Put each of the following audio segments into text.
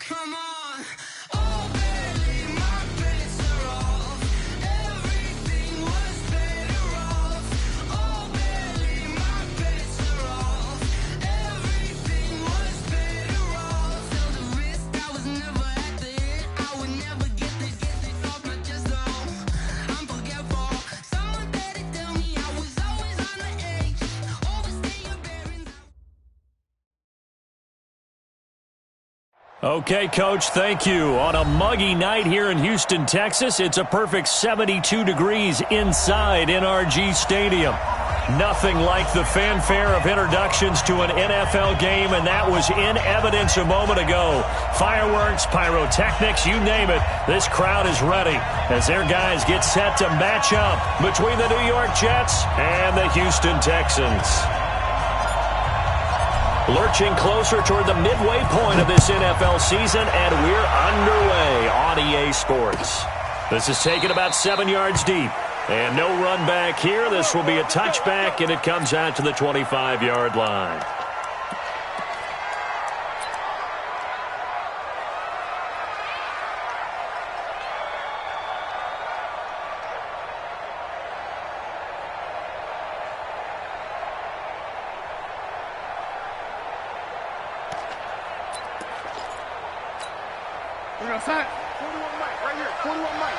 Come on. Oh, baby, my bets are off. Everything was better off. Oh, baby, my bets are off. Everything was better off. Felt the risk, I was never at the hit. I would never get it off my chest, though. I'm forgetful. Someone better tell me I was always on the edge. Overstay your bearings. Okay, Coach, thank you. On a muggy night here in Houston, Texas, it's a perfect 72 degrees inside NRG Stadium. Nothing like the fanfare of introductions to an NFL game, and that was in evidence a moment ago. Fireworks, pyrotechnics, you name it. This crowd is ready as their guys get set to match up between the New York Jets and the Houston Texans. Lurching closer toward the midway point of this NFL season, and we're underway on EA Sports. This is taken about 7 yards deep, and no run back here. This will be a touchback, and it comes out to the 25-yard line. We're outside. 41 Mike, right here. 41 Mike.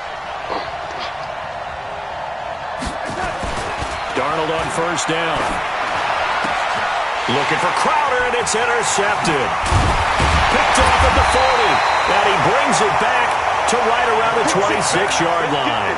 Darnold on first down. Looking for Crowder, and it's intercepted. Picked off at the 40, and he brings it back to right around the 26-yard line.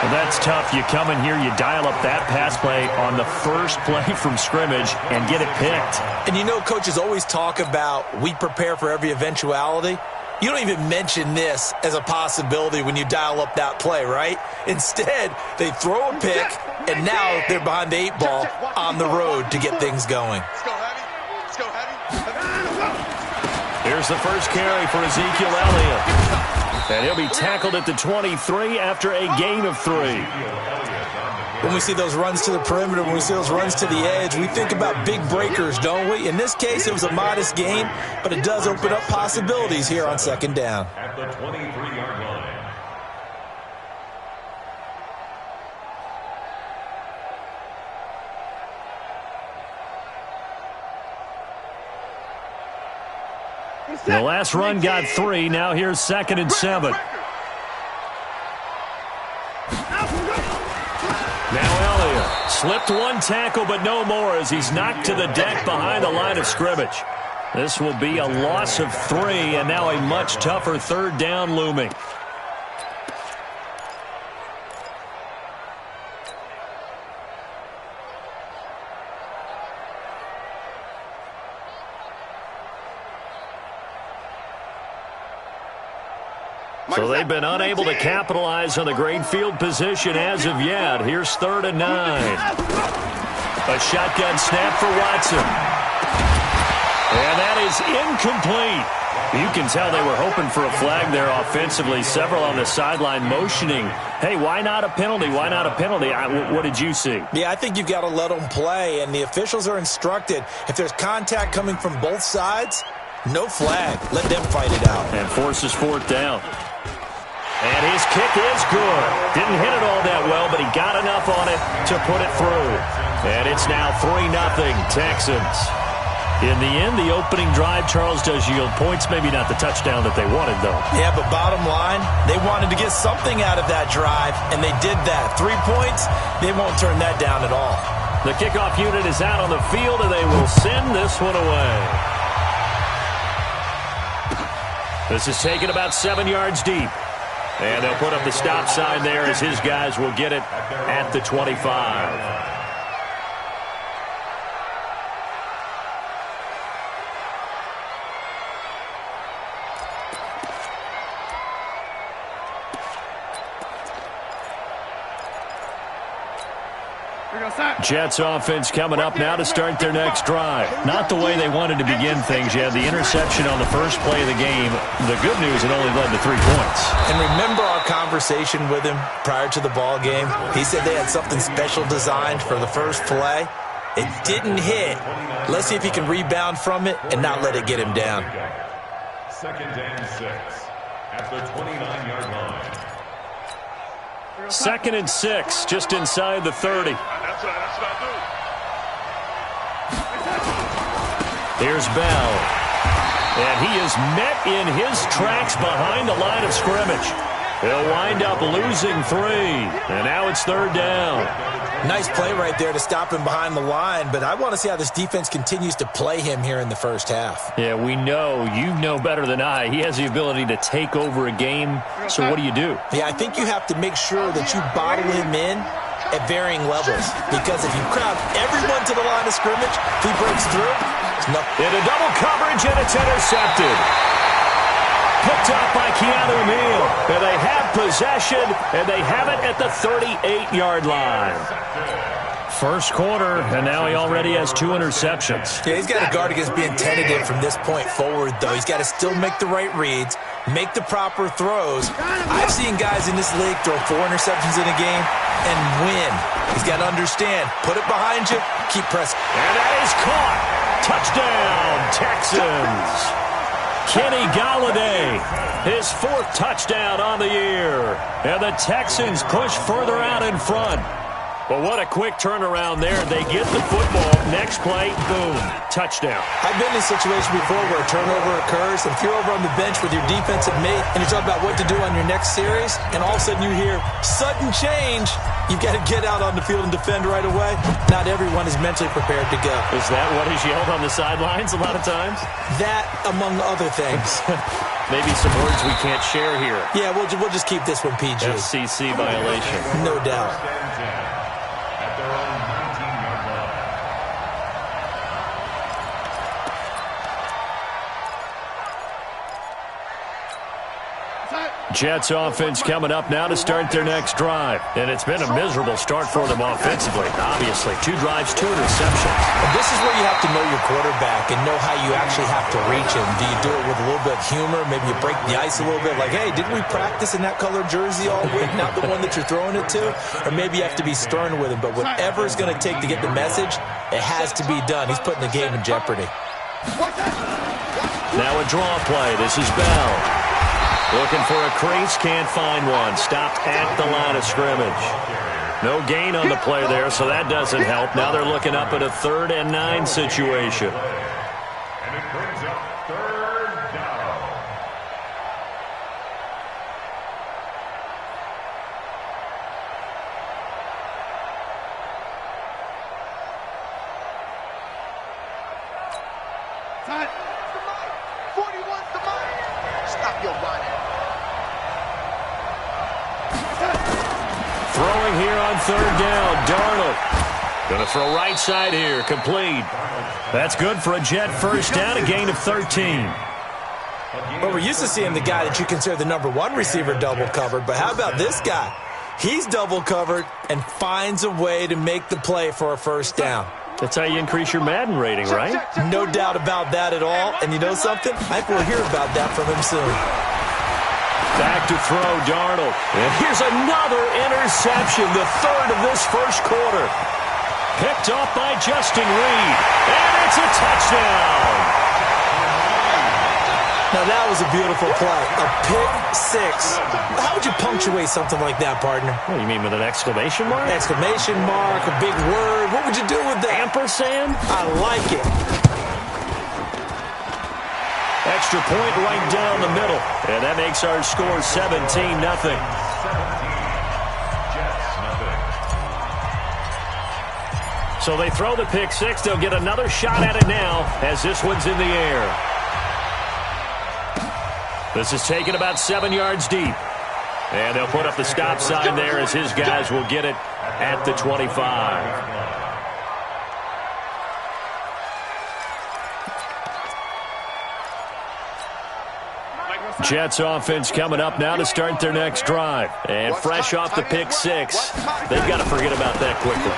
Well, that's tough. You come in here, you dial up that pass play on the first play from scrimmage and get it picked. And you know, coaches always talk about we prepare for every eventuality. You don't even mention this as a possibility when you dial up that play, right? Instead, they throw a pick, and now they're behind the 8 ball on the road to get things going. Let's go heavy. Let's go heavy. Here's the first carry for Ezekiel Elliott. And he'll be tackled at the 23 after a gain of 3. When we see those runs to the perimeter, when we see those runs to the edge, we think about big breakers, don't we? In this case, it was a modest gain, but it does open up possibilities here on second down. At the 23-yard line. The last run got 3. Now here's 2nd and 7. Now Elliott slipped one tackle, but no more as he's knocked to the deck behind the line of scrimmage. This will be a loss of 3, and now a much tougher third down looming. So they've been unable to capitalize on the great field position as of yet. Here's 3rd and 9. A shotgun snap for Watson. And that is incomplete. You can tell they were hoping for a flag there offensively. Several on the sideline motioning, hey, why not a penalty? Why not a penalty? What did you see? Yeah, I think you've got to let them play, and the officials are instructed. If there's contact coming from both sides, no flag. Let them fight it out. And forces 4th down. And his kick is good. Didn't hit it all that well, but he got enough on it to put it through. And it's now 3-0 Texans. In the end, the opening drive, Charles, does yield points. Maybe not the touchdown that they wanted, though. Yeah, but bottom line, they wanted to get something out of that drive, and they did that. 3 points, they won't turn that down at all. The kickoff unit is out on the field, and they will send this one away. This is taken about 7 yards deep. And they'll put up the stop sign there as his guys will get it at the 25. Jets offense coming up now to start their next drive. Not the way they wanted to begin things. You had the interception on the first play of the game. The good news, it only led to 3 points. And remember our conversation with him prior to the ball game? He said they had something special designed for the first play. It didn't hit. Let's see if he can rebound from it and not let it get him down. 2nd and 6 at the 29-yard line. 2nd and 6, just inside the 30. That's what I do. Here's Bell. And he is met in his tracks behind the line of scrimmage. He'll wind up losing 3. And now it's 3rd down. Nice play right there to stop him behind the line, but I want to see how this defense continues to play him here in the first half. Yeah, we know. You know better than I. He has the ability to take over a game. So what do you do? Yeah, I think you have to make sure that you bottle him in at varying levels, because if you crowd everyone to the line of scrimmage, if he breaks through, it's nothing. Into double coverage, and it's intercepted. Picked up by Keanu Neal. And they have possession, and they have it at the 38-yard line. First quarter, and now he already has 2 interceptions. Yeah, he's got to guard against being tentative from this point forward, though. He's got to still make the right reads, make the proper throws. I've seen guys in this league throw 4 interceptions in a game and win. He's got to understand, put it behind you, keep pressing. And that is caught. Touchdown, Texans. Kenny Golladay, his 4th touchdown on the year. And the Texans push further out in front. But what a quick turnaround there. They get the football. Next play, boom, touchdown. I've been in a situation before where a turnover occurs, and if you're over on the bench with your defensive mate and you're talking about what to do on your next series, and all of a sudden you hear sudden change, you've got to get out on the field and defend right away. Not everyone is mentally prepared to go. Is that what is yelled on the sidelines a lot of times? That, among other things. Maybe some words we can't share here. Yeah, we'll just keep this one PG. FCC violation. No doubt. At their own 19-yard line. Jets offense coming up now to start their next drive. And it's been a miserable start for them offensively. Obviously, 2 drives, 2 interceptions. And this is where you have to know your quarterback and know how you actually have to reach him. Do you do it with a little bit of humor? Maybe you break the ice a little bit. Like, hey, didn't we practice in that color jersey all week? Not the one that you're throwing it to? Or maybe you have to be stern with him. But whatever it's going to take to get the message, it has to be done. He's putting the game in jeopardy. Now a draw play. This is Bell. Looking for a crease, can't find one. Stopped at the line of scrimmage. No gain on the play there, so that doesn't help. Now they're looking up at a 3rd and 9 situation. And it brings up 3rd down. Time. 41's the mark. Stop your running. Throwing here on 3rd down, Darnold. Going to throw right side here, complete. That's good for a Jet first down, a gain of 13. Well, we're used to seeing the guy that you consider the number 1 receiver double covered, but how about this guy? He's double covered and finds a way to make the play for a first down. That's how you increase your Madden rating, right? No doubt about that at all. And you know something? I think we'll hear about that from him soon. Back to throw, Darnold. And here's another interception, the 3rd of this first quarter. Picked off by Justin Reed. And it's a touchdown. Now, that was a beautiful play. A pick 6. How would you punctuate something like that, partner? What do you mean, with an exclamation mark? Exclamation mark, a big word. What would you do with that? Ampersand? I like it. Extra point right down the middle. And that makes our score 17-0. 17. Jets, nothing. So they throw the pick 6. They'll get another shot at it now as this one's in the air. This is taken about 7 yards deep. And they'll put up the stop sign there as his guys will get it at the 25. Jets offense coming up now to start their next drive. And fresh off the pick 6, they've got to forget about that quickly.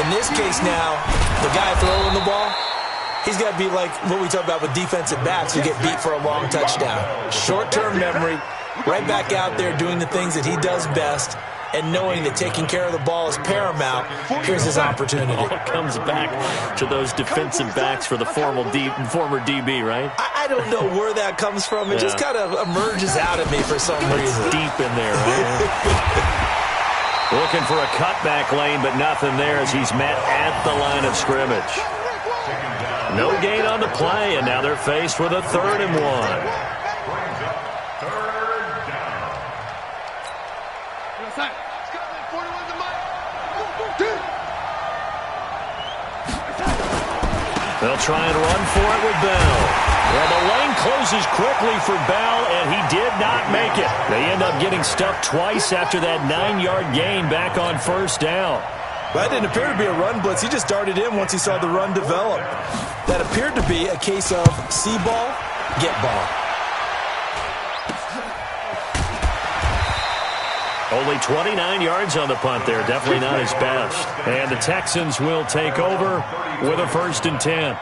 In this case now, the guy throwing the ball, he's got to be like what we talk about with defensive backs who get beat for a long touchdown. Short-term memory, right back out there doing the things that he does best, and knowing that taking care of the ball is paramount, here's his opportunity. All comes back to those defensive backs for the former DB, right? I don't know where that comes from. It just kind of emerges out at me for some reason. Deep in there, right? Looking for a cutback lane, but nothing there as he's met at the line of scrimmage. No gain on the play, and now they're faced with a 3rd and 1. They'll try and run for it with Bell. Well, the lane closes quickly for Bell, and he did not make it. They end up getting stuffed twice after that 9-yard gain back on 1st down. That didn't appear to be a run blitz. He just darted in once he saw the run develop. That appeared to be a case of see ball, get ball. Only 29 yards on the punt there. Definitely not his best. And the Texans will take over with a 1st and 10.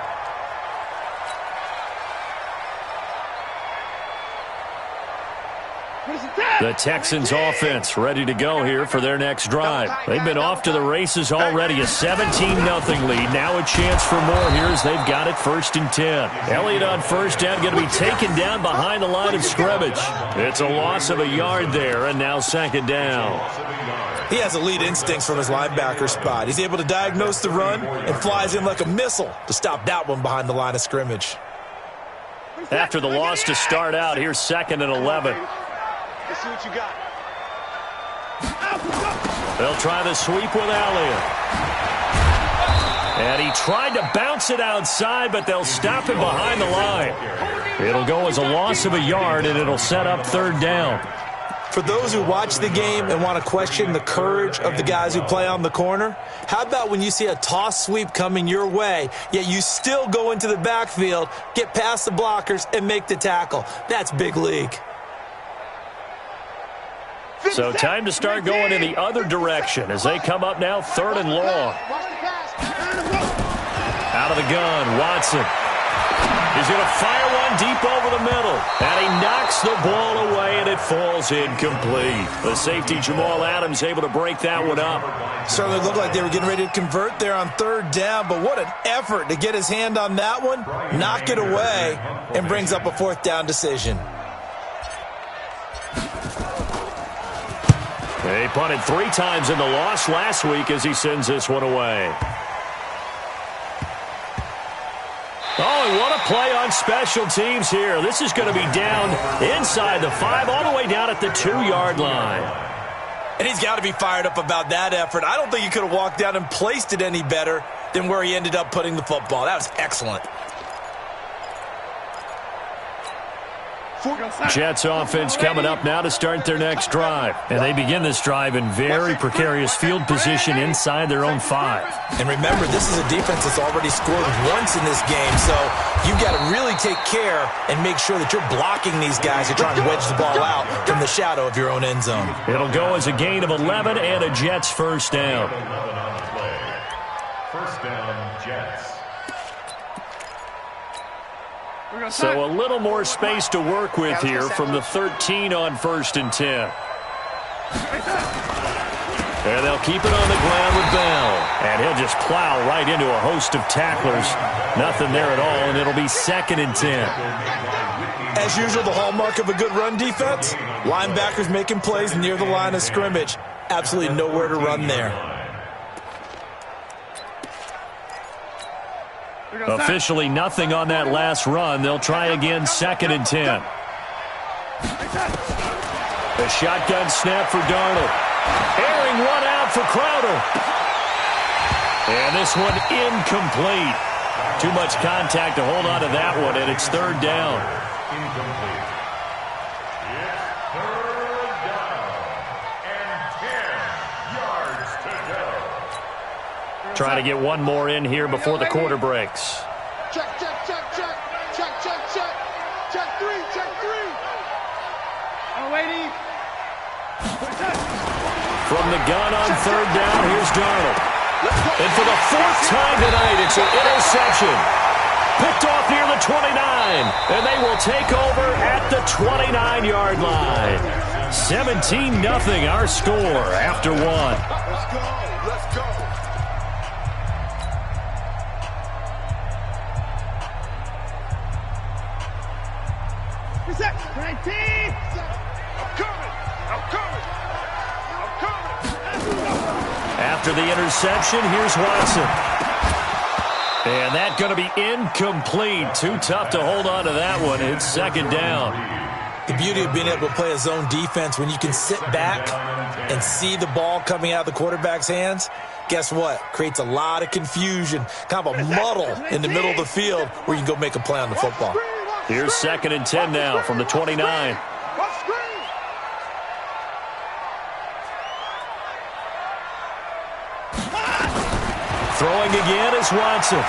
The Texans offense ready to go here for their next drive. They've been off to the races already. A 17-0 lead. Now a chance for more here as they've got it 1st and 10. Elliott on 1st down, going to be taken down behind the line of scrimmage. It's a loss of a yard there, and now 2nd down. He has elite instincts from his linebacker spot. He's able to diagnose the run and flies in like a missile to stop that one behind the line of scrimmage. After the loss to start out, here's 2nd and 11. Let's see what you got. They'll try the sweep with Elliott. And he tried to bounce it outside, but they'll stop him behind the line. It'll go as a loss of a yard, and it'll set up 3rd down. For those who watch the game and want to question the courage of the guys who play on the corner, how about when you see a toss sweep coming your way, yet you still go into the backfield, get past the blockers, and make the tackle? That's big league. So time to start going in the other direction as they come up now 3rd and long. Out of the gun, Watson. He's going to fire one deep over the middle. And he knocks the ball away, and it falls incomplete. The safety, Jamal Adams, able to break that one up. Certainly looked like they were getting ready to convert there on 3rd down, but what an effort to get his hand on that one, knock it away, and brings up a 4th down decision. They punted 3 times in the loss last week as he sends this one away. Oh, and what a play on special teams here. This is going to be down inside the 5, all the way down at the 2-yard line. And he's got to be fired up about that effort. I don't think he could have walked down and placed it any better than where he ended up putting the football. That was excellent. Jets offense coming up now to start their next drive. And they begin this drive in very precarious field position inside their own 5. And remember, this is a defense that's already scored once in this game, so you've got to really take care and make sure that you're blocking these guys who are trying to wedge the ball out from the shadow of your own end zone. It'll go as a gain of 11 and a Jets 1st down. 1st down, Jets. So a little more space to work with here from the 13 on 1st and 10. And they'll keep it on the ground with Bell. And he'll just plow right into a host of tacklers. Nothing there at all, and it'll be 2nd and 10. As usual, the hallmark of a good run defense, linebackers making plays near the line of scrimmage. Absolutely nowhere to run there. Officially nothing on that last run. They'll try again 2nd and 10. The shotgun snap for Darnold. Airing one out for Crowder. And this one incomplete. Too much contact to hold on to that one, and it's 3rd down. Incomplete. It's 3rd down and 10 yards to go. Trying to get one more in here before the quarter breaks. Check, check, check, check. Check, check, check. Check 3, check 3. I'm waiting. From the gun on 3rd down, here's Darnold. And for the 4th time tonight, it's an interception. Picked off near the 29, and they will take over at the 29-yard line. 17-0 our score after one. Let's go. Let's go. Reset. 19. I'm coming. I'm coming. I'm coming. After the interception, here's Watson. And that's going to be incomplete. Too tough to hold on to that one. It's second down. The beauty of being able to play a zone defense when you can sit back and see the ball coming out of the quarterback's hands, guess what? Creates a lot of confusion, kind of a muddle in the middle of the field where you can go make a play on the football. Here's 2nd and 10 now from the 29. Throwing again is Watson.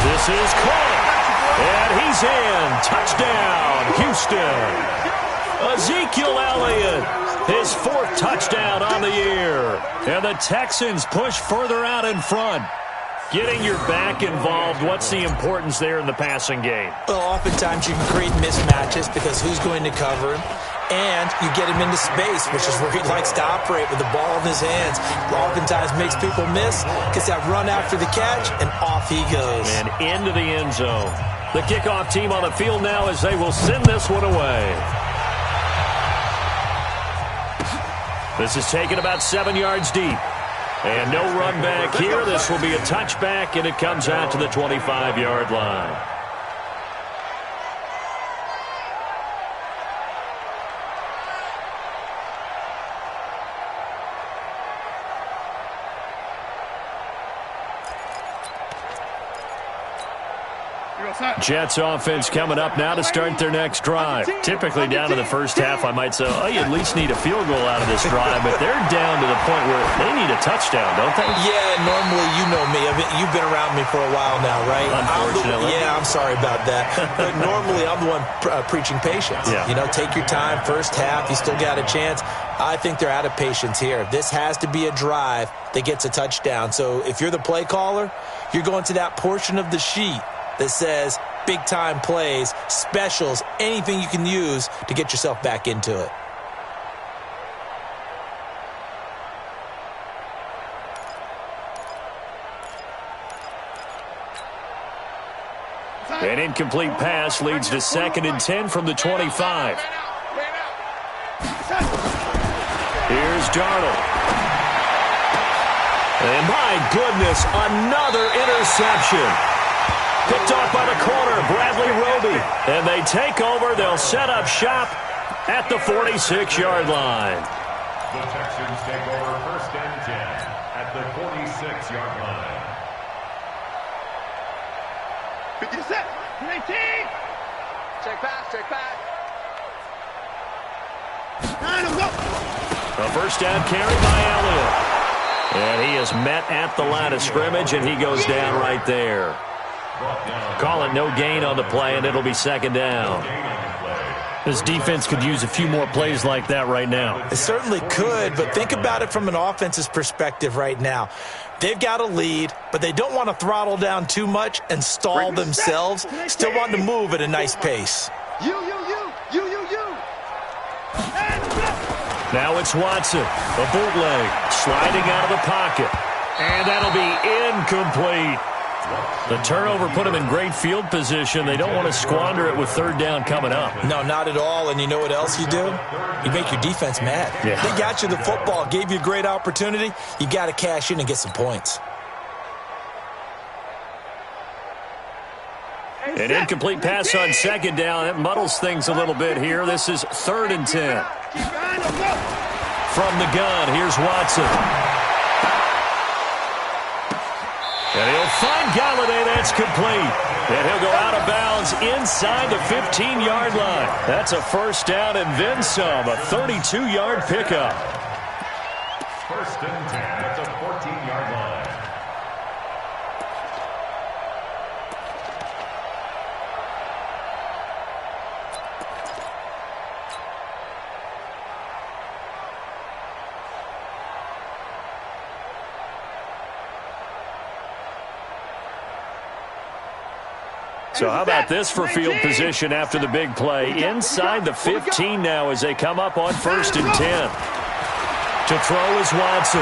This is caught. And he's in. Touchdown, Houston. Ezekiel Elliott, his 4th touchdown on the year. And the Texans push further out in front. Getting your back involved, what's the importance there in the passing game? Well, oftentimes you can create mismatches because who's going to cover him? And you get him into space, which is where he likes to operate with the ball in his hands. Oftentimes makes people miss, gets that run after the catch, and off he goes. And into the end zone. The kickoff team on the field now as they will send this one away. This is taken about 7 yards deep. And no run back here. This will be a touchback, and it comes out to the 25-yard line. Jets offense coming up now to start their next drive. Typically down to the first half, I might say, oh, you at least need a field goal out of this drive, but they're down to the point where they need a touchdown, don't they? Yeah, normally, you know me. You've been around me for a while now, right? Unfortunately. I'm sorry about that. But normally, I'm the one preaching patience. Yeah. You know, take your time. First half, you still got a chance. I think they're out of patience here. This has to be a drive that gets a touchdown. So if you're the play caller, you're going to that portion of the sheet that says big-time plays, specials, anything you can use to get yourself back into it. An incomplete pass leads to 2nd and 10 from the 25. Here's Darnold. And my goodness, another interception. Picked off by the corner, Bradley Roby. And they take over. They'll set up shop at the 46-yard line. The Texans take over 1st and 10 at the 46-yard line. 50 set. 19. Check back, check back. A first down carry by Elliott. And he is met at the line of scrimmage, and he goes down right there. Call it no gain on the play, and it'll be 2nd down. This defense could use a few more plays like that right now. It certainly could, but think about it from an offense's perspective right now. They've got a lead, but they don't want to throttle down too much and stall themselves. Still want to move at a nice pace. You. Now it's Watson, a bootleg, sliding out of the pocket. And that'll be incomplete. The turnover put them in great field position. They don't want to squander it with 3rd down coming up. No, not at all. And you know what else you do? You make your defense mad. Yeah. They got you the football, gave you a great opportunity. You got to cash in and get some points. An incomplete pass on 2nd down. It muddles things a little bit here. This is 3rd and 10. From the gun, here's Watson. And he'll find Galladay. That's complete. And he'll go out of bounds inside the 15-yard line. That's a first down and then some. A 32-yard pickup. 1st and 10 at the 14-yard line. So how about this for field position after the big play? Inside the 15 now as they come up on 1st and 10. To throw is Watson.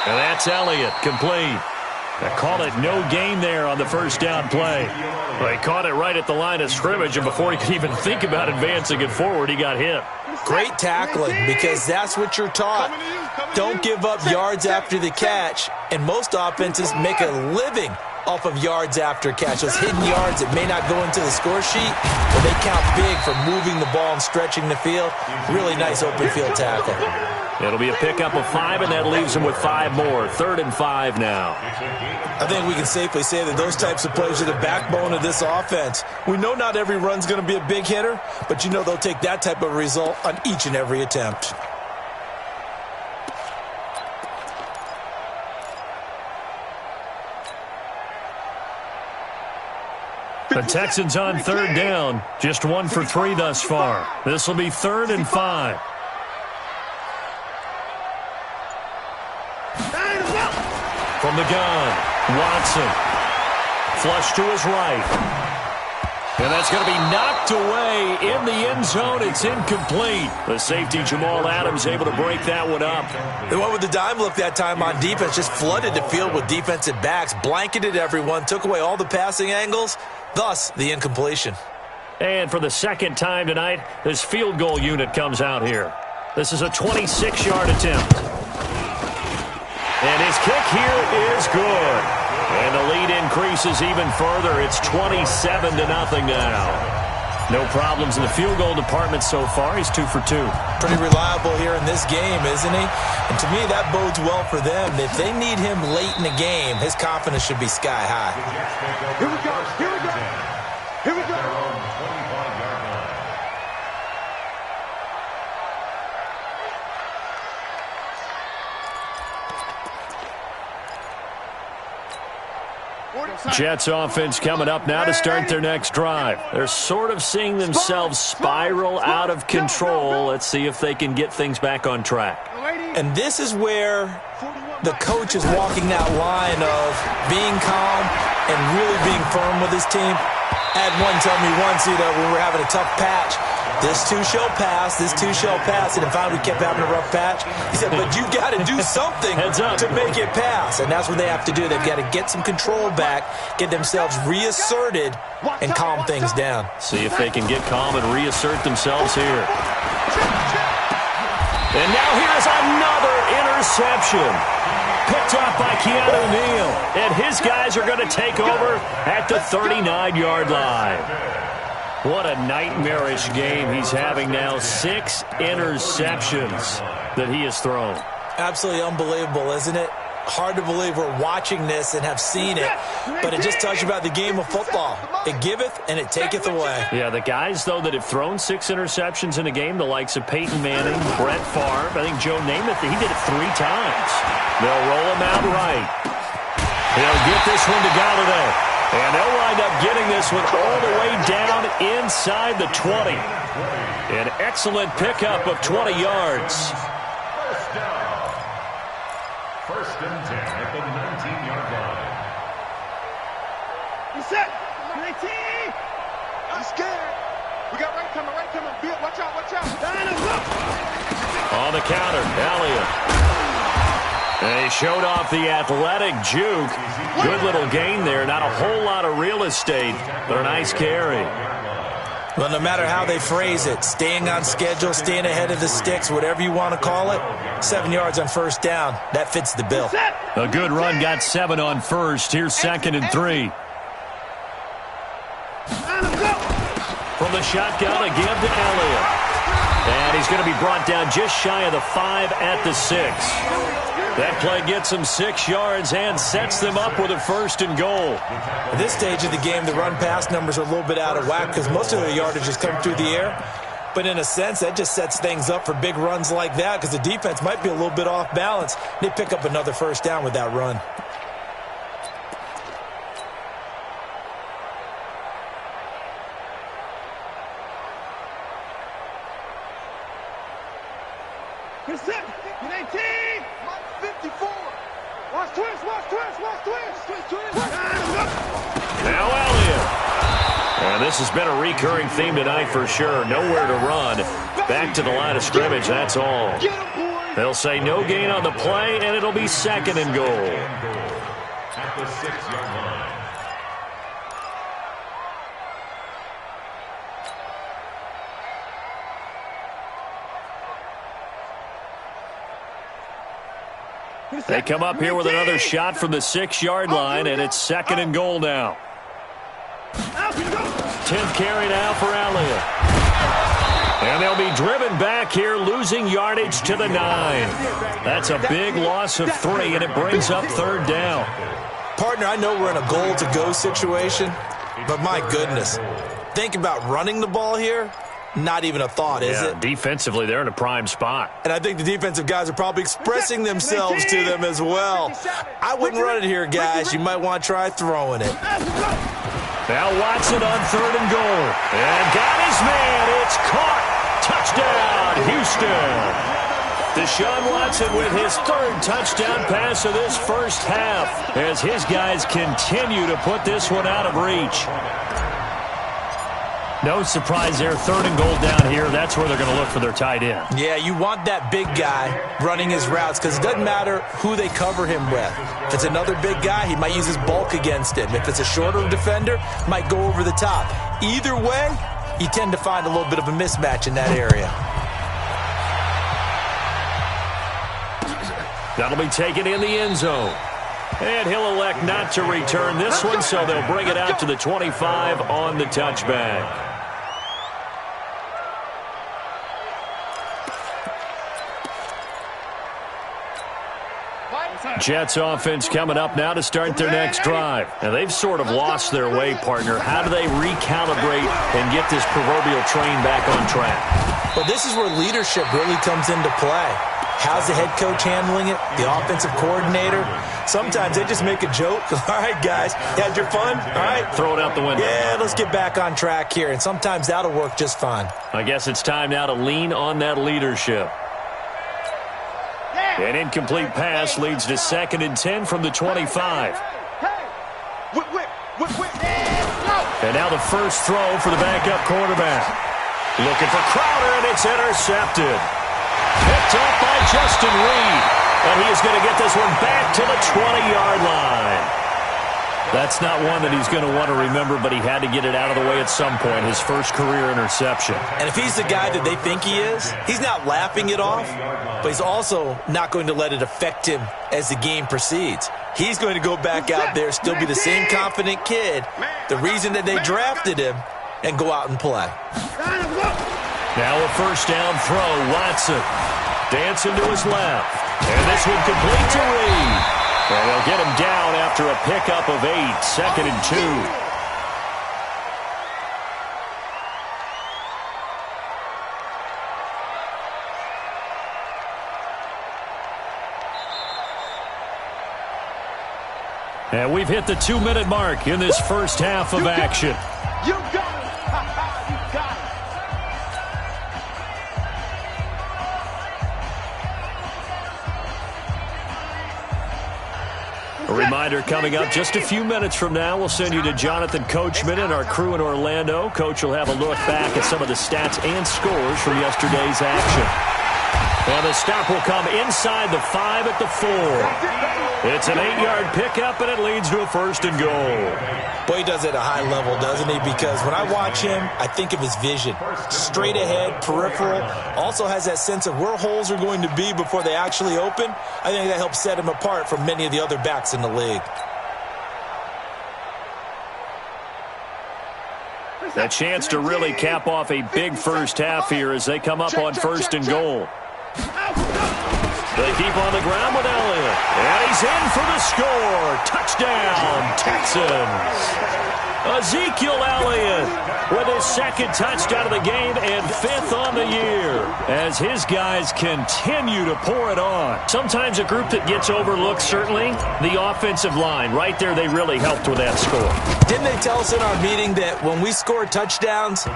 And that's Elliott, complete. They called it no gain there on the first down play. Well, he caught it right at the line of scrimmage, and before he could even think about advancing it forward, he got hit. Great tackling, because that's what you're taught. Don't give up yards after the catch, and most offenses make a living off of yards after catch. Those hidden yards that may not go into the score sheet, but they count big for moving the ball and stretching the field. Really nice open field tackle. It'll be a pickup of 5, and that leaves them with 5 more. 3rd and 5 now. I think we can safely say that those types of plays are the backbone of this offense. We know not every run's going to be a big hitter, but you know they'll take that type of result on each and every attempt. The Texans on 3rd down. Just 1 for 3 thus far. This will be 3rd and 5. From the gun, Watson. Flush to his right. And that's going to be knocked away in the end zone. It's incomplete. The safety, Jamal Adams, able to break that one up. They went with the dime look that time on defense. Just flooded the field with defensive backs. Blanketed everyone. Took away all the passing angles. Thus, the incompletion. And for the second time tonight, this field goal unit comes out here. This is a 26-yard attempt. And his kick here is good. And the lead increases even further. It's 27-0 now. No problems in the field goal department so far. He's 2 for 2. Pretty reliable here in this game, isn't he? And to me, that bodes well for them. If they need him late in the game, his confidence should be sky high. Here we go. Here we go. Here we go. Jets offense coming up now to start their next drive. They're sort of seeing themselves spiral out of control. Let's see if they can get things back on track. And this is where the coach is walking that line of being calm and really being firm with his team. I had one tell me once, when we were having a tough patch, this too shall pass, this too shall pass. And finally we kept having a rough patch. He said, but you got to do something to make it pass. And that's what they have to do. They've got to get some control back, get themselves reasserted, and calm things down. See if they can get calm and reassert themselves here. And now here's another interception. Picked off by Keanu Neal. And his guys are going to take over at the 39-yard line. What a nightmarish game he's having now. 6 interceptions that he has thrown. Absolutely unbelievable, isn't it? Hard to believe we're watching this and have seen it, but it just tells you about the game of football. It giveth and it taketh away. Yeah, the guys, though, that have thrown 6 interceptions in a game, the likes of Peyton Manning, Brett Favre, I think Joe Namath, he did it 3 times. They'll roll him out right. He'll get this one to Galladay. And they'll wind up getting this one all the way down inside the 20. An excellent pickup of 20 yards. First down. 1st and 10 at the 19-yard line. He's set. 19. I'm scared. We got right coming, right coming. Bill, watch out, watch out. On the counter, Elliott. They showed off the athletic juke. Good little gain there. Not a whole lot of real estate, but a nice carry. Well, no matter how they phrase it, staying on schedule, staying ahead of the sticks, whatever you want to call it, 7 yards on 1st down. That fits the bill. A good run got 7 on 1st. Here's 2nd and 3. From the shotgun, a give to Elliott. And he's going to be brought down just shy of the 5 at the 6. That play gets them 6 yards and sets them up with a 1st and goal. At this stage of the game, the run-pass numbers are a little bit out of whack because most of the yardage has come through the air. But in a sense, that just sets things up for big runs like that because the defense might be a little bit off balance. They pick up another 1st down with that run. He's set. 19. 54. Watch twist, watch twist, watch twist. Twist. Now Elliott. And this has been a recurring theme tonight for sure. Nowhere to run. Back to the line of scrimmage, that's all. They'll say no gain on the play, and it'll be second and goal. At the 6-yard line. They come up here with another shot from the 6-yard line, and it's second and goal now. 10th carry now for Elliott. And they'll be driven back here, losing yardage to the 9. That's a big loss of 3, and it brings up third down. Partner, I know we're in a goal-to-go situation, but my goodness, think about running the ball here. Not even a thought, is it? Defensively, they're in a prime spot. And I think the defensive guys are probably expressing themselves to them as well. I wouldn't run it here, guys. You might want to try throwing it. Now Watson on third and goal. And got his man. It's caught. Touchdown, Houston. Deshaun Watson with his third touchdown pass of this first half as his guys continue to put this one out of reach. No surprise there, third and goal down here. That's where they're going to look for their tight end. Yeah, you want that big guy running his routes because it doesn't matter who they cover him with. If it's another big guy, he might use his bulk against him. If it's a shorter defender, might go over the top. Either way, you tend to find a little bit of a mismatch in that area. That'll be taken in the end zone. And he'll elect not to return this one, so they'll bring it out to the 25 on the touchback. Jets offense coming up now to start their next drive. And they've sort of lost their way, partner. How do they recalibrate and get this proverbial train back on track? Well, this is where leadership really comes into play. How's the head coach handling it? The offensive coordinator? Sometimes they just make a joke. All right, guys, you had your fun? All right. Throw it out the window. Yeah, let's get back on track here. And sometimes that'll work just fine. I guess it's time now to lean on that leadership. An incomplete pass leads to second and 10 from the 25. And now the first throw for the backup quarterback. Looking for Crowder, and it's intercepted. Picked up by Justin Reed. And he is going to get this one back to the 20-yard line. That's not one that he's going to want to remember, but he had to get it out of the way at some point, his first career interception. And if he's the guy that they think he is, he's not laughing it off, but he's also not going to let it affect him as the game proceeds. He's going to go back out there, still be the same confident kid, the reason that they drafted him, and go out and play. Now a first down throw, Watson dancing to his left. And this one complete to Reed. And they'll get him down after a pickup of 8, second and 2. And we've hit the 2-minute mark in this first half of action. You got it. You got it. A reminder coming up just a few minutes from now, we'll send you to Jonathan Coachman and our crew in Orlando. Coach will have a look back at some of the stats and scores from yesterday's action. And the stop will come inside the 5 at the 4. It's an 8-yard pickup, and it leads to a first and goal. Boy, he does it at a high level, doesn't he? Because when I watch him, I think of his vision. Straight ahead, peripheral. Also has that sense of where holes are going to be before they actually open. I think that helps set him apart from many of the other backs in the league. A chance to really cap off a big first half here as they come up on first and goal. They keep on the ground with Elliott. And he's in for the score. Touchdown, Texans. Ezekiel Elliott with his second touchdown of the game and 5th on the year as his guys continue to pour it on. Sometimes a group that gets overlooked, certainly, the offensive line. Right there, they really helped with that score. Didn't they tell us in our meeting that when we score touchdowns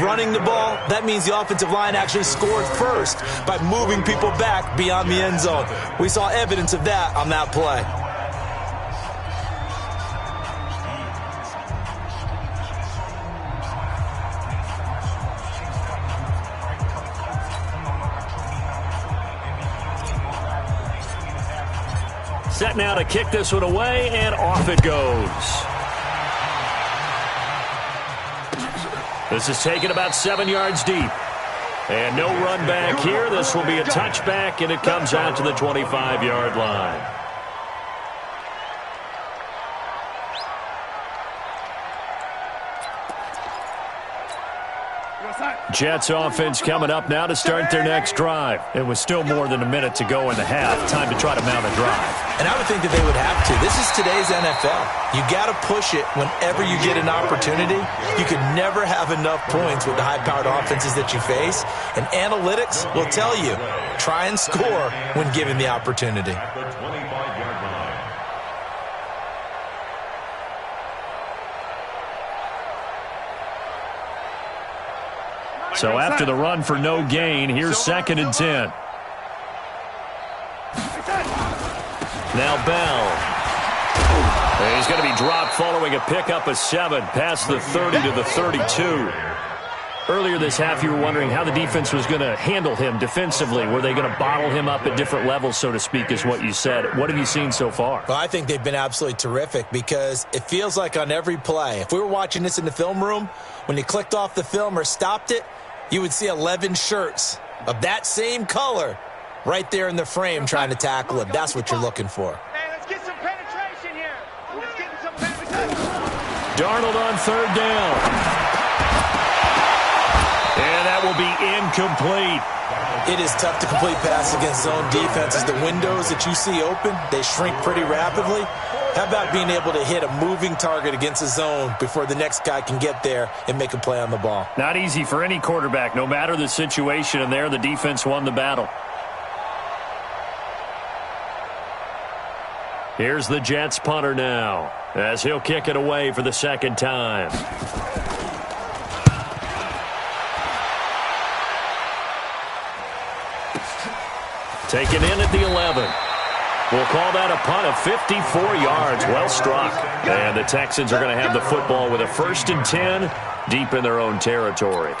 running the ball, that means the offensive line actually scored first by moving people back beyond the end zone? We saw evidence of that on that play. Set now to kick this one away, and off it goes. This is taken about 7 yards deep. And no run back here. This will be a touchback, and it comes out to the 25-yard line. Jets offense coming up now to start their next drive. It was still more than a minute to go in the half. Time to try to mount a drive. And I would think that they would have to. This is today's NFL. You got to push it whenever you get an opportunity. You could never have enough points with the high-powered offenses that you face. And analytics will tell you, try and score when given the opportunity. At the 25-yard line. So after the run for no gain, here's 2nd and 10. Now Bell. He's going to be dropped following a pickup of 7 past the 30 to the 32. Earlier this half, you were wondering how the defense was going to handle him defensively. Were they going to bottle him up at different levels, so to speak, is what you said. What have you seen so far? Well, I think they've been absolutely terrific because it feels like on every play, if we were watching this in the film room, when you clicked off the film or stopped it, you would see 11 shirts of that same color right there in the frame trying to tackle him. That's what you're looking for. Hey, let's get some penetration here. Let's get some penetration. Darnold on 3rd down. And that will be incomplete. It is tough to complete passes against zone defenses. The windows that you see open, they shrink pretty rapidly. How about being able to hit a moving target against a zone before the next guy can get there and make a play on the ball? Not easy for any quarterback, no matter the situation, and there the defense won the battle. Here's the Jets punter now, as he'll kick it away for the 2nd time. Taken in at the 11. We'll call that a punt of 54 yards. Well struck. And the Texans are going to have the football with a 1st and 10 deep in their own territory.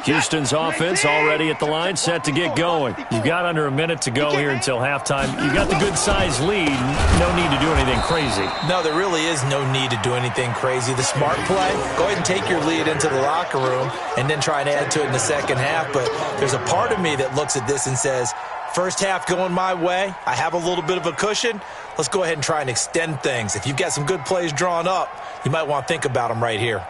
Houston's offense already at the line, set to get going. You've got under a minute to go here until halftime. You've got the good-sized lead. No need to do anything crazy. No, there really is no need to do anything crazy. The smart play, go ahead and take your lead into the locker room and then try and add to it in the second half. But there's a part of me that looks at this and says, first half going my way, I have a little bit of a cushion. Let's go ahead and try and extend things. If you've got some good plays drawn up, you might want to think about them right here.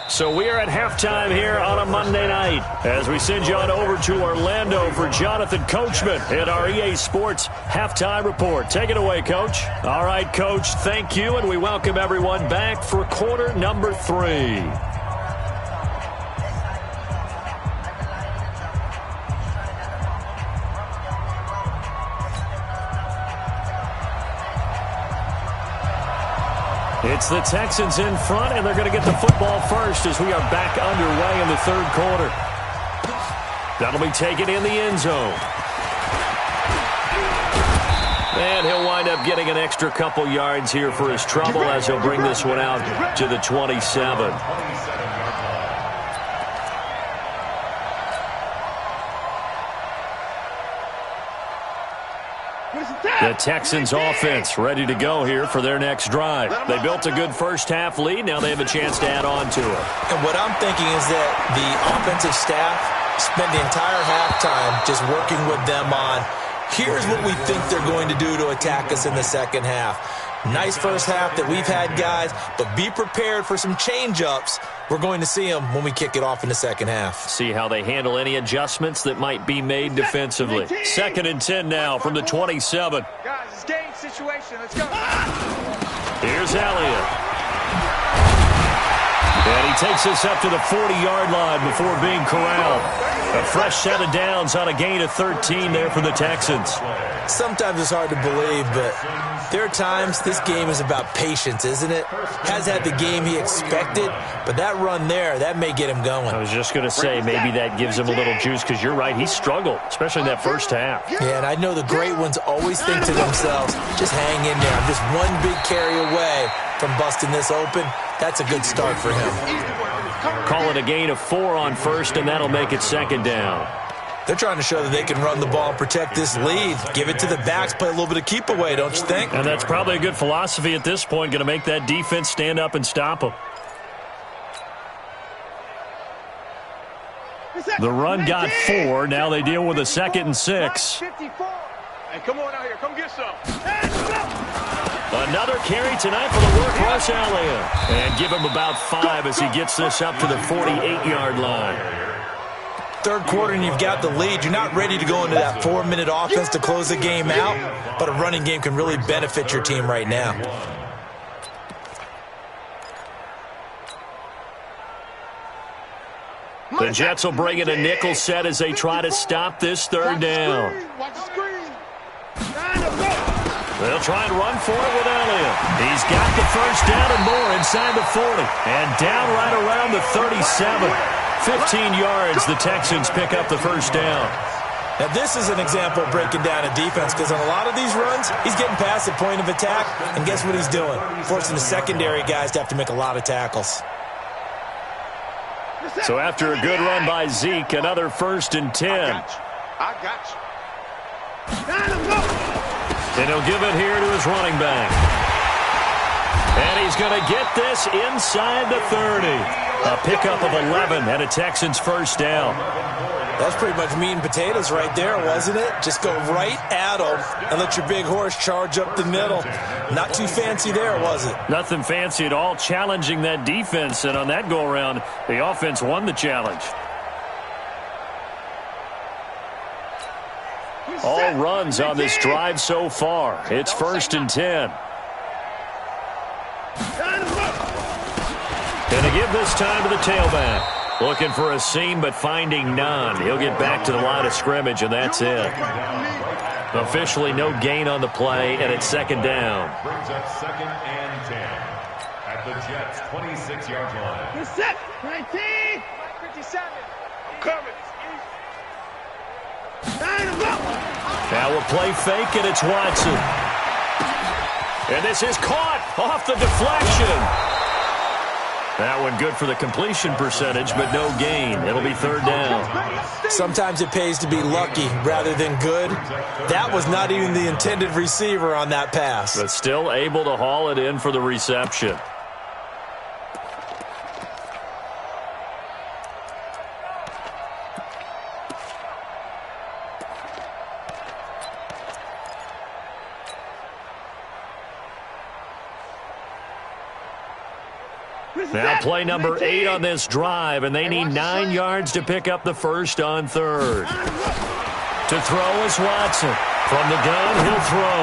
So we are at halftime here on a Monday night as we send you on over to Orlando for Jonathan Coachman in our EA Sports Halftime Report. Take it away, Coach. All right, Coach, thank you, and we welcome everyone back for quarter number 3. It's the Texans in front, and they're going to get the football first as we are back underway in the 3rd quarter. That'll be taken in the end zone. And he'll wind up getting an extra couple yards here for his trouble as he'll bring this one out to the 27. The Texans offense ready to go here for their next drive. They built a good first half lead. Now they have a chance to add on to it. And what I'm thinking is that the offensive staff spent the entire halftime just working with them on, here's what we think they're going to do to attack us in the second half. Nice first half that we've had, guys, but be prepared for some change-ups. We're going to see them when we kick it off in the second half. See how they handle any adjustments that might be made defensively. 2nd and 10 now from the 27. Guys, it's game situation. Let's go. Here's Elliott. And he takes this up to the 40-yard line before being corralled. A fresh set of downs on a gain of 13 there for the Texans. Sometimes it's hard to believe, but there are times this game is about patience, isn't it? Has had the game he expected, but that run there, that may get him going. I was just going to say, maybe that gives him a little juice, because you're right, he struggled, especially in that first half. Yeah, and I know the great ones always think to themselves, just hang in there. I'm just one big carry away from busting this open. That's a good start for him. Call it a gain of 4 on first, and that'll make it second down. They're trying to show that they can run the ball and protect this lead. Give it to the backs, play a little bit of keep away, don't you think? And that's probably a good philosophy at this point, going to make that defense stand up and stop them. The run got 4. Now they deal with a 2nd and 6. Hey, come on out here. Come get some. Another carry tonight for the workhorse Elliott. And give him about 5 as he gets this up to the 48-yard line. Third quarter and you've got the lead. You're not ready to go into that 4-minute offense to close the game out, but a running game can really benefit your team right now. The Jets will bring in a nickel set as they try to stop this third down. Watch the screen. They'll try and run for it with Elliott. He's got the first down and more inside the 40. And down right around the 37. 15 yards, the Texans pick up the first down. Now, this is an example of breaking down a defense, because on a lot of these runs, he's getting past the point of attack, and guess what he's doing? Forcing the secondary guys to have to make a lot of tackles. So after a good run by Zeke, another 1st and 10. I got you. And he'll give it here to his running back. And he's going to get this inside the 30. A pickup of 11 and a Texans first down. That's pretty much meat and potatoes right there, wasn't it? Just go right at them and let your big horse charge up the middle. Not too fancy there, was it? Nothing fancy at all, challenging that defense. And on that go-around, the offense won the challenge. All runs on this drive so far. It's 1st and 10. Going to give this time to the tailback. Looking for a seam, but finding none. He'll get back to the line of scrimmage, and that's it. Officially no gain on the play, and it's second down. Brings up 2nd and 10 at the Jets' 26-yard line. You're set. 19. 57. I'm coming. Now we'll play fake, and it's Watson. And this is caught off the deflection. That one good for the completion percentage, but no gain. It'll be third down. Sometimes it pays to be lucky rather than good. That was not even the intended receiver on that pass. But still able to haul it in for the reception. Now play number 8 on this drive, and they need 9 yards to pick up the first on third. To throw is Watson. From the gun, he'll throw.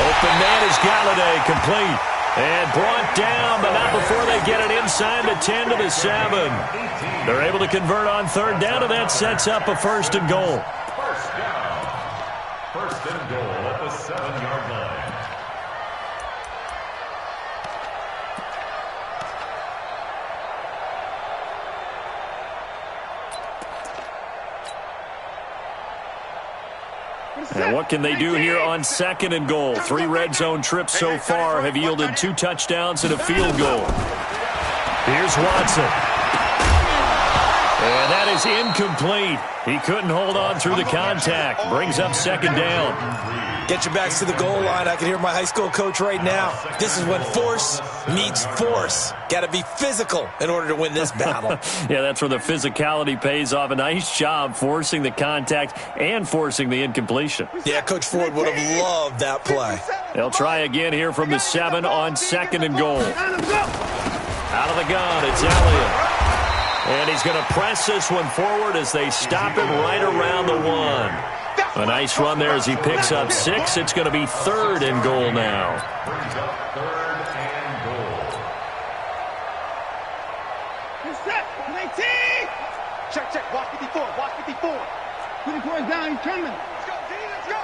Open man is Galladay, complete. And brought down, but not before they get it inside the 10 to the 7. They're able to convert on third down, and that sets up a 1st and goal. First down. 1st and goal at the 7-yard line. And what can they do here on 2nd and goal? 3 red zone trips so far have yielded 2 touchdowns and a field goal. Here's Watson. And that is incomplete. He couldn't hold on through the contact. Brings up 2nd down. Get your backs to the goal line. I can hear my high school coach right now. This is when force meets force. Got to be physical in order to win this battle. Yeah, that's where the physicality pays off. A nice job forcing the contact and forcing the incompletion. Yeah, Coach Ford would have loved that play. They'll try again here from the 7 on 2nd and goal. Out of the gun, it's Elliott. And he's going to press this one forward as they stop him right around the 1. A nice run there as he picks up 6. It's going to be 3rd and goal now. Brings up 3rd and goal. Check, check. Watch 54. Watch 54. 54 is down. He's coming. Let's go, D. Let's go.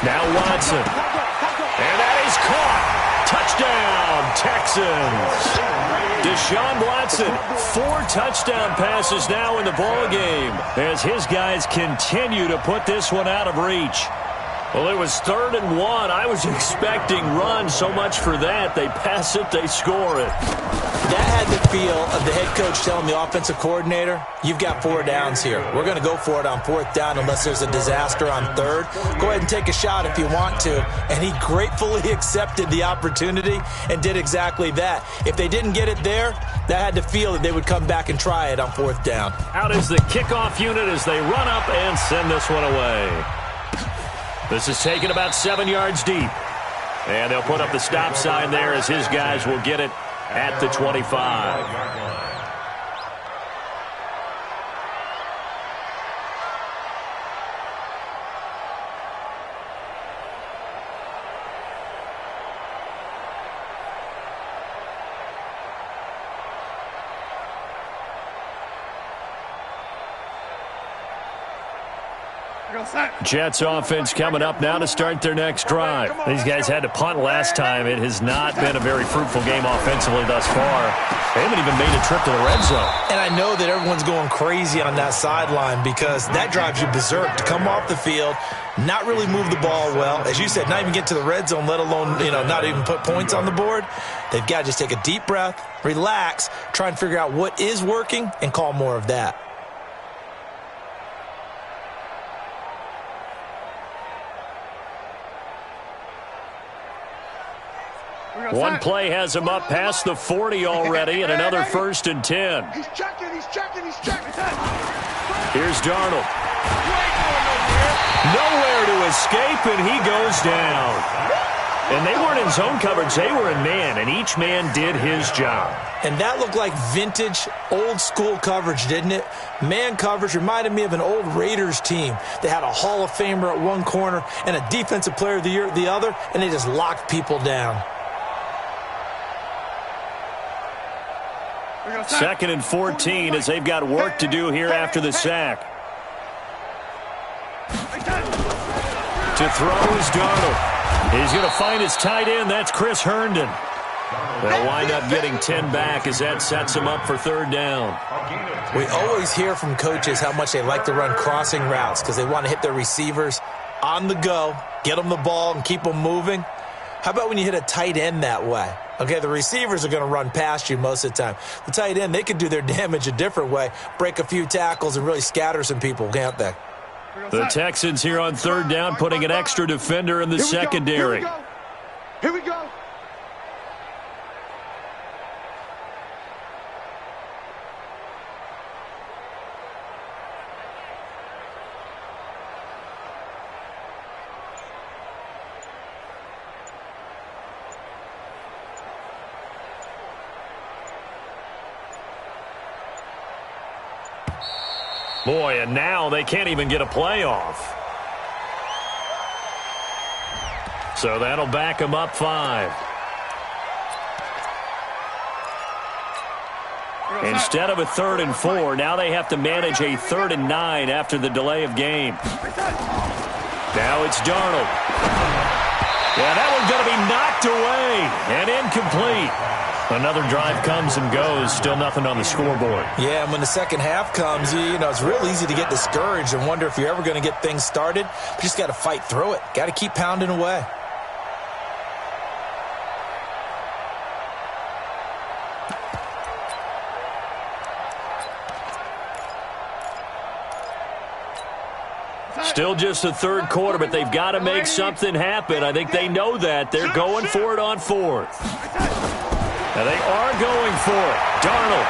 Now Watson. And that is caught. Touchdown, Texans. Deshaun Watson, 4 touchdown passes now in the ball game as his guys continue to put this one out of reach. Well, it was 3rd and 1. I was expecting run, so much for that. They pass it, they score it. That had the feel of the head coach telling the offensive coordinator, you've got 4 downs here. We're going to go for it on 4th down unless there's a disaster on 3rd. Go ahead and take a shot if you want to. And he gratefully accepted the opportunity and did exactly that. If they didn't get it there, that had the feel that they would come back and try it on 4th down. Out is the kickoff unit as they run up and send this one away. This is taken about 7 yards deep. And they'll put up the stop sign there as his guys will get it at the 25. Jets offense coming up now to start their next drive. These guys had to punt last time. It has not been a very fruitful game offensively thus far. They haven't even made a trip to the red zone. And I know that everyone's going crazy on that sideline because that drives you berserk to come off the field, not really move the ball well. As you said, not even get to the red zone, let alone, not even put points on the board. They've got to just take a deep breath, relax, try and figure out what is working, and call more of that. One play has him up past the 40 already, and another 1st and 10. He's checking. Here's Darnold. Nowhere to escape, and he goes down. And they weren't in zone coverage. They were in man, and each man did his job. And that looked like vintage, old-school coverage, didn't it? Man coverage reminded me of an old Raiders team. They had a Hall of Famer at one corner and a Defensive Player of the Year at the other, and they just locked people down. 2nd and 14 as they've got work to do here after the sack. To throw is Darnold. He's going to find his tight end. That's Chris Herndon. They'll wind up getting 10 back as that sets him up for 3rd down. We always hear from coaches how much they like to run crossing routes because they want to hit their receivers on the go, get them the ball, and keep them moving. How about when you hit a tight end that way? Okay, the receivers are going to run past you most of the time. The tight end, they can do their damage a different way, break a few tackles, and really scatter some people, can't they? The Texans here on 3rd down, putting an extra defender in the secondary. Here we go. Boy, and now they can't even get a playoff. So that'll back them up 5. Instead of a 3rd and 4, now they have to manage a 3rd and 9 after the delay of game. Now it's Darnold. Yeah, that one's going to be knocked away and incomplete. Another drive comes and goes, still nothing on the scoreboard. Yeah, and when the second half comes, it's real easy to get discouraged and wonder if you're ever going to get things started. But you just got to fight through it. Got to keep pounding away. Still just the 3rd quarter, but they've got to make something happen. I think they know that. They're going for it on 4th. Now they are going for it. Darnold.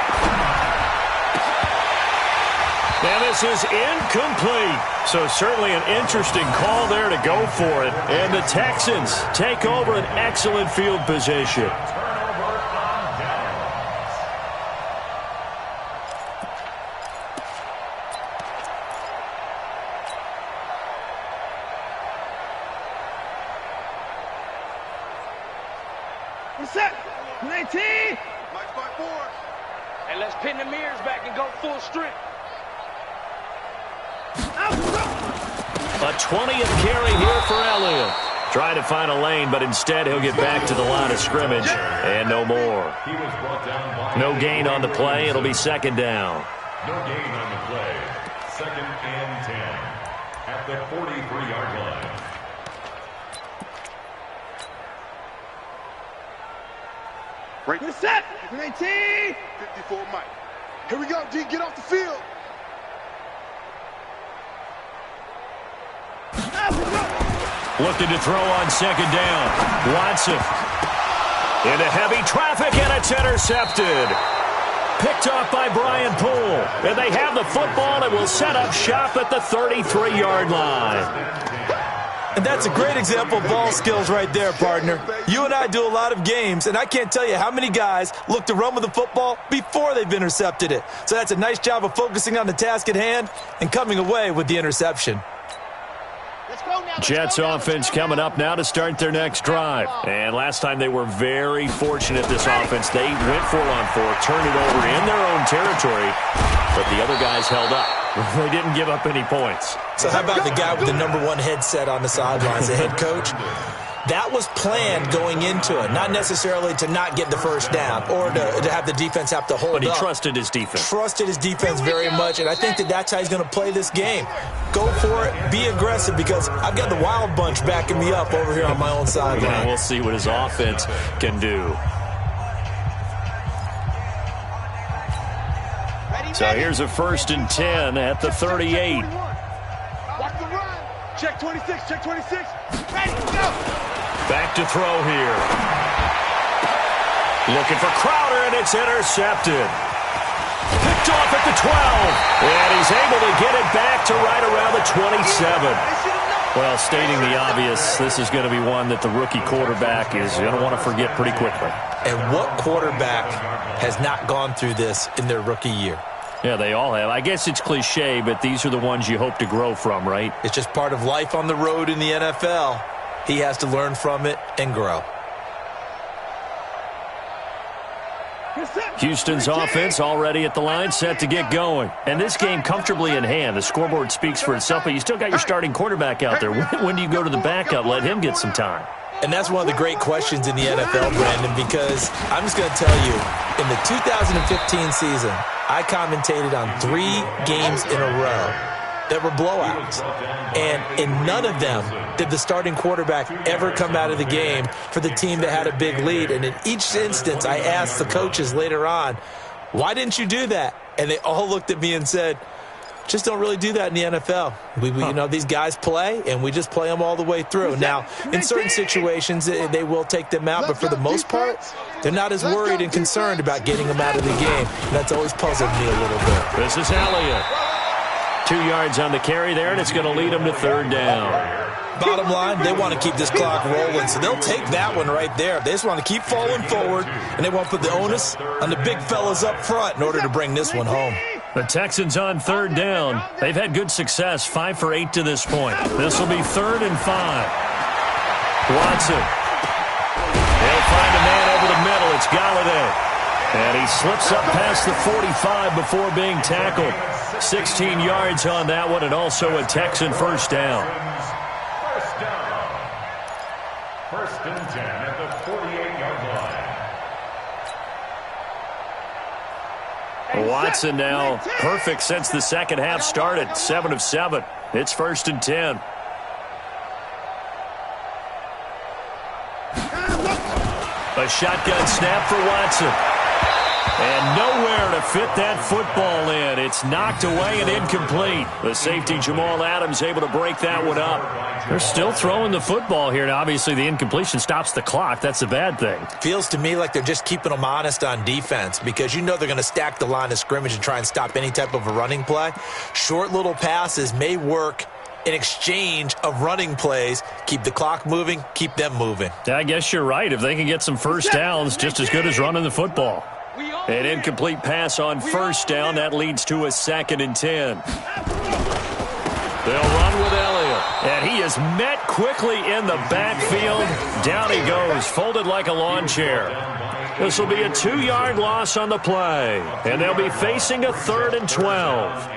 And this is incomplete. So certainly an interesting call there to go for it. And the Texans take over an excellent field position. Set. 19. Mike's by 4. And let's pin the mirrors back and go full strength. A 20th carry here for Elliott. Trying to find a lane, but instead he'll get back to the line of scrimmage and no more. No gain on the play. It'll be second down. No gain on the play. 2nd and 10 at the 43-yard line. Break the set. 19. 54 Mike. Here we go, D. Get off the field. Looking to throw on second down. Watson into heavy traffic, and it's intercepted. Picked off by Brian Poole. And they have the football and will set up shop at the 33-yard line. And that's a great example of ball skills right there, partner. You and I do a lot of games, and I can't tell you how many guys look to run with the football before they've intercepted it. So that's a nice job of focusing on the task at hand and coming away with the interception. Jets offense coming up now to start their next drive. And last time they were very fortunate, this offense. They went 4-on-4, turned it over in their own territory, but the other guys held up. They didn't give up any points. So how about the guy with the #1 headset on the sidelines, the head coach? That was planned going into it, not necessarily to not get the first down or to have the defense have to hold up. But he trusted his defense. Trusted his defense very much, and I think that's how he's going to play this game. Go for it. Be aggressive, because I've got the wild bunch backing me up over here on my own sideline. Yeah, we'll see what his offense can do. So here's a 1st and 10 at the 38. Watch the run. Check 26, check 26. Ready, go. Back to throw here. Looking for Crowder, and it's intercepted. Picked off at the 12. And he's able to get it back to right around the 27. Well, stating the obvious, this is going to be one that the rookie quarterback is going to want to forget pretty quickly. And what quarterback has not gone through this in their rookie year? Yeah, they all have. I guess it's cliche, but these are the ones you hope to grow from, right? It's just part of life on the road in the NFL. He has to learn from it and grow. Houston's offense already at the line, set to get going. And this game comfortably in hand. The scoreboard speaks for itself, but you still got your starting quarterback out there. When do you go to the backup? Let him get some time. And that's one of the great questions in the NFL, Brandon, because I'm just going to tell you, in the 2015 season, I commentated on 3 games in a row that were blowouts. And in none of them did the starting quarterback ever come out of the game for the team that had a big lead. And in each instance, I asked the coaches later on, why didn't you do that? And they all looked at me and said, just don't really do that in the NFL. You know, these guys play, and we just play them all the way through. Now, in certain situations, they will take them out, but for the most part, they're not as worried and concerned about getting them out of the game. And that's always puzzled me a little bit. This is Elliott. 2 yards on the carry there, and it's going to lead them to 3rd down. Bottom line, they want to keep this clock rolling, so they'll take that one right there. They just want to keep falling forward, and they want to put the onus on the big fellas up front in order to bring this one home. The Texans on 3rd down. They've had good success, 5 for 8 to this point. This will be 3rd and 5. Watson. They'll find a man over the middle. It's Galladay. And he slips up past the 45 before being tackled. 16 yards on that one, and also a Texan first down. First and 10 at the 48-yard line. Watson now perfect since the second half started. 7 of 7. It's 1st and 10. A shotgun snap for Watson. And nowhere to fit that football in. It's knocked away and incomplete. The safety, Jamal Adams, able to break that one up. They're still throwing the football here. Now, obviously, the incompletion stops the clock. That's a bad thing. Feels to me like they're just keeping them honest on defense, because you know they're going to stack the line of scrimmage and try and stop any type of a running play. Short little passes may work in exchange of running plays. Keep the clock moving, keep them moving. I guess you're right. If they can get some first downs, just as good as running the football. An incomplete pass on first down. That leads to a 2nd and 10. They'll run with Elliott. And he is met quickly in the backfield. Down he goes, folded like a lawn chair. This will be a 2-yard loss on the play, and they'll be facing a 3rd and 12.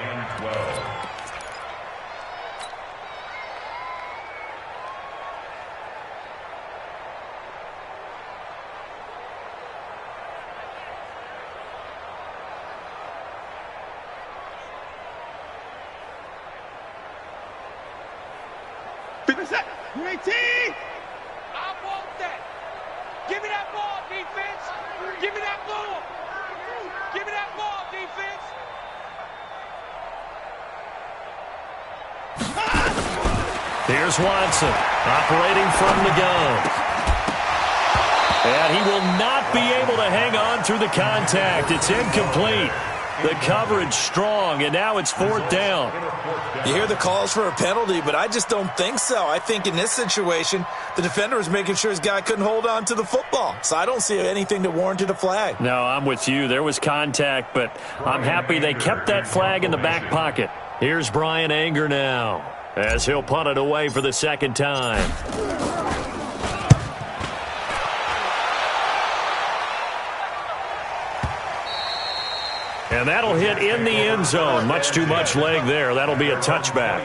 I want that. Give me that ball, defense. Give me that ball. Give me that ball, defense. Here's Watson, operating from the gun. And he will not be able to hang on through the contact. It's incomplete. The coverage strong, and now it's 4th down. You hear the calls for a penalty, but I just don't think so. I think in this situation, the defender was making sure his guy couldn't hold on to the football. So I don't see anything that warranted a flag. No, I'm with you. There was contact, but I'm happy they kept that flag in the back pocket. Here's Brian Anger now, as he'll punt it away for the 2nd time. And that'll hit in the end zone. Much too much leg there. That'll be a touchback.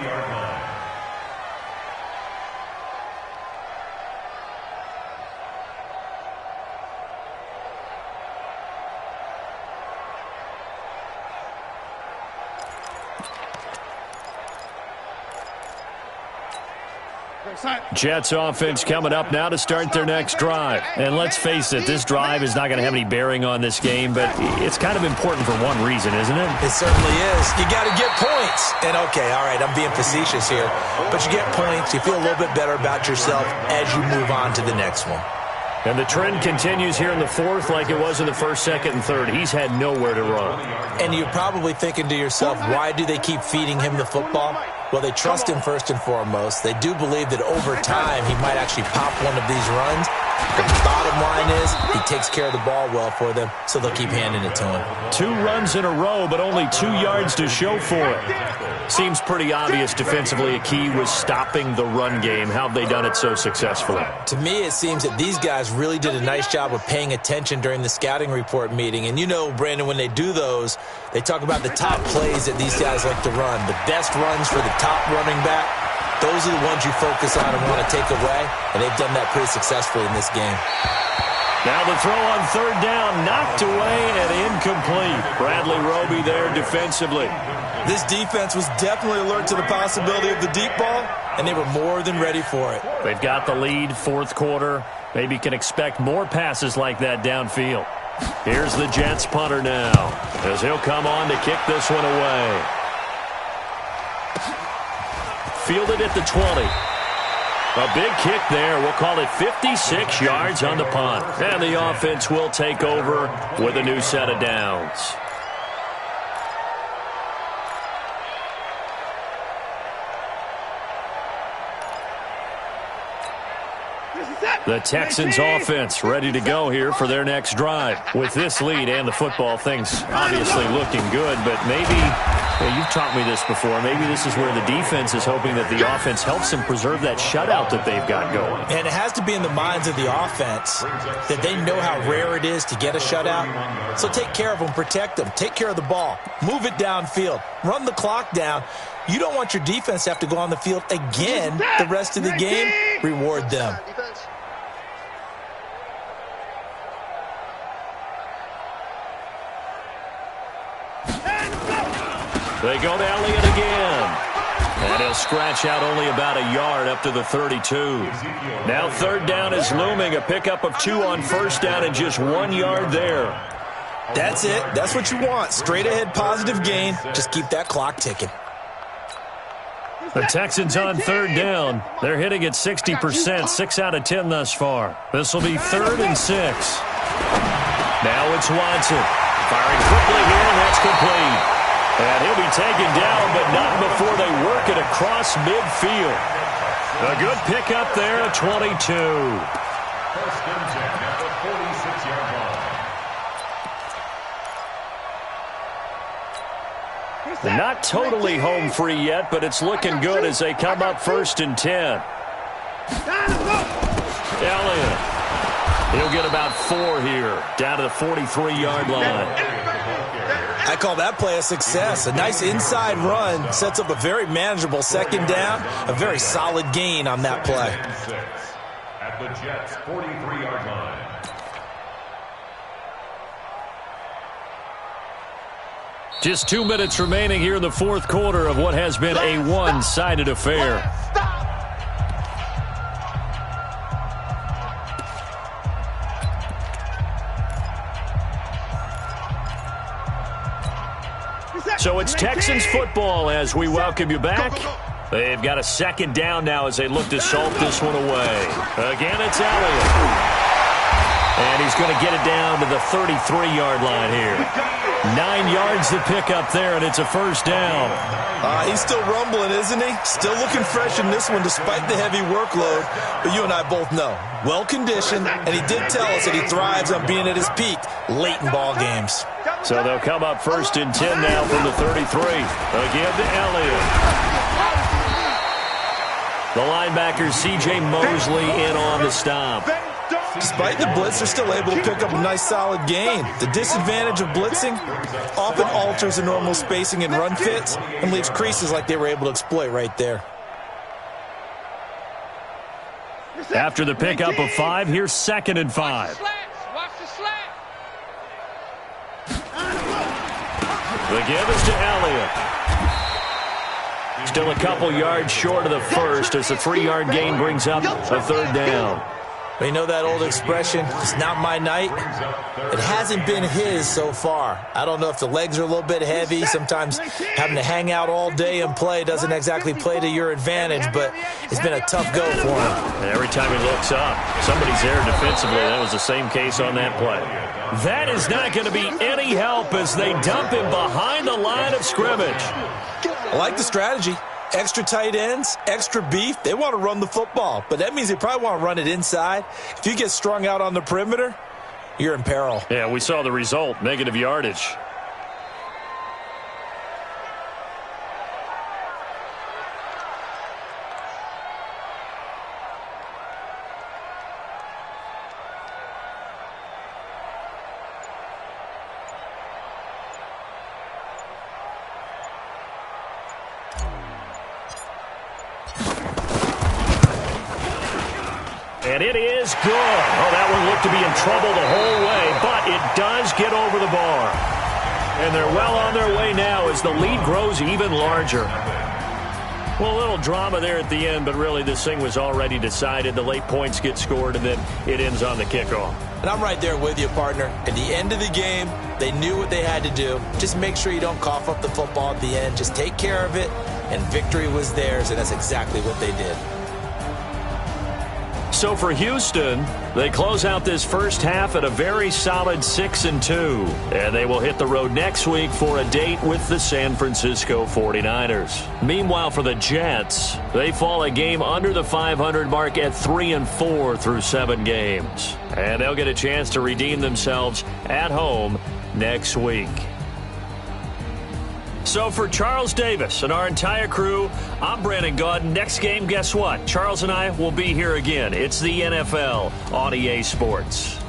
Jets offense coming up now to start their next drive. And let's face it, this drive is not going to have any bearing on this game, but it's kind of important for one reason, isn't it? It certainly is. You got to get points. And okay, all right, I'm being facetious here, but you get points, you feel a little bit better about yourself as you move on to the next one. And the trend continues here in the 4th like it was in the 1st, 2nd, and 3rd. He's had nowhere to run. And you're probably thinking to yourself, why do they keep feeding him the football? Well, they trust him first and foremost. They do believe that over time he might actually pop one of these runs. But the bottom line is he takes care of the ball well for them, so they'll keep handing it to him. 2 runs in a row, but only 2 yards to show for it. Seems pretty obvious defensively a key was stopping the run game. How have they done it so successfully? To me, it seems that these guys really did a nice job of paying attention during the scouting report meeting. And you know, Brandon, when they do those, they talk about the top plays that these guys like to run. The best runs for the top running back, those are the ones you focus on and want to take away. And they've done that pretty successfully in this game. Now the throw on 3rd down, knocked away and incomplete. Bradley Roby there defensively. This defense was definitely alert to the possibility of the deep ball, and they were more than ready for it. They've got the lead, 4th quarter. Maybe can expect more passes like that downfield. Here's the Jets punter now, as he'll come on to kick this one away. Fielded at the 20. A big kick there. We'll call it 56 yards on the punt. And the offense will take over with a new set of downs. The Texans offense ready to go here for their next drive. With this lead and the football, things obviously looking good, but maybe, you've taught me this before, maybe this is where the defense is hoping that the offense helps them preserve that shutout that they've got going. And it has to be in the minds of the offense that they know how rare it is to get a shutout. So take care of them, protect them, take care of the ball, move it downfield, run the clock down. You don't want your defense to have to go on the field again the rest of the game. Reward them. They go to Elliott again. And he'll scratch out only about a yard up to the 32. Now 3rd down is looming. A pickup of 2 on 1st down and just 1 yard there. That's it. That's what you want. Straight ahead positive gain. Just keep that clock ticking. The Texans on 3rd down. They're hitting at 60%, 6 out of 10 thus far. This will be 3rd and 6. Now it's Watson. Firing quickly here, and that's complete. And he'll be taken down, but not before they work it across midfield. A good pickup there at 22. 1st and 10 at the 46-yard Not totally home free yet, but it's looking good as they come up 1st and 10. Elliott. He'll get about 4 here, down to the 43-yard line. I call that play a success. A nice inside run sets up a very manageable 2nd down, a very solid gain on that play. At the Jets' 43-yard line. Just 2 minutes remaining here in the 4th quarter of what has been a one-sided affair. So it's Texans football as we welcome you back. They've got a 2nd down now as they look to salt this one away. Again, it's Elliott. And he's going to get it down to the 33-yard line here. 9 yards to pick up there, and it's a 1st down. He's still rumbling, isn't he? Still looking fresh in this one despite the heavy workload. But you and I both know, well-conditioned, and he did tell us that he thrives on being at his peak late in ball games. So they'll come up 1st and 10 now from the 33. Again to Elliott. The linebacker C.J. Mosley in on the stop. Despite the blitz, they're still able to pick up a nice solid gain. The disadvantage of blitzing often alters the normal spacing and run fits and leaves creases like they were able to exploit right there. After the pickup of 5, here's 2nd and 5. Watch the slap. The give is to Elliott. Still a couple yards short of the 1st as the 3-yard gain brings up a 3rd down. But you know that old expression, it's not my night? It hasn't been his so far. I don't know if the legs are a little bit heavy. Sometimes having to hang out all day and play doesn't exactly play to your advantage, but it's been a tough go for him. And every time he looks up, somebody's there defensively. That was the same case on that play. That is not going to be any help as they dump him behind the line of scrimmage. I like the strategy. Extra tight ends, extra beef. They want to run the football, but that means they probably want to run it inside. If you get strung out on the perimeter, you're in peril. Yeah, we saw the result, negative yardage. And it is good. Oh, that one looked to be in trouble the whole way, but it does get over the bar. And they're well on their way now as the lead grows even larger. Well, a little drama there at the end, but really this thing was already decided. The late points get scored, and then it ends on the kickoff. And I'm right there with you, partner. At the end of the game, they knew what they had to do. Just make sure you don't cough up the football at the end. Just take care of it, and victory was theirs, and that's exactly what they did. So for Houston, they close out this first half at a very solid 6-2. And they will hit the road next week for a date with the San Francisco 49ers. Meanwhile, for the Jets, they fall a game under the 500 mark at 3-4 through 7 games. And they'll get a chance to redeem themselves at home next week. So for Charles Davis and our entire crew, I'm Brandon Gaudin. Next game, guess what? Charles and I will be here again. It's the NFL on EA Sports.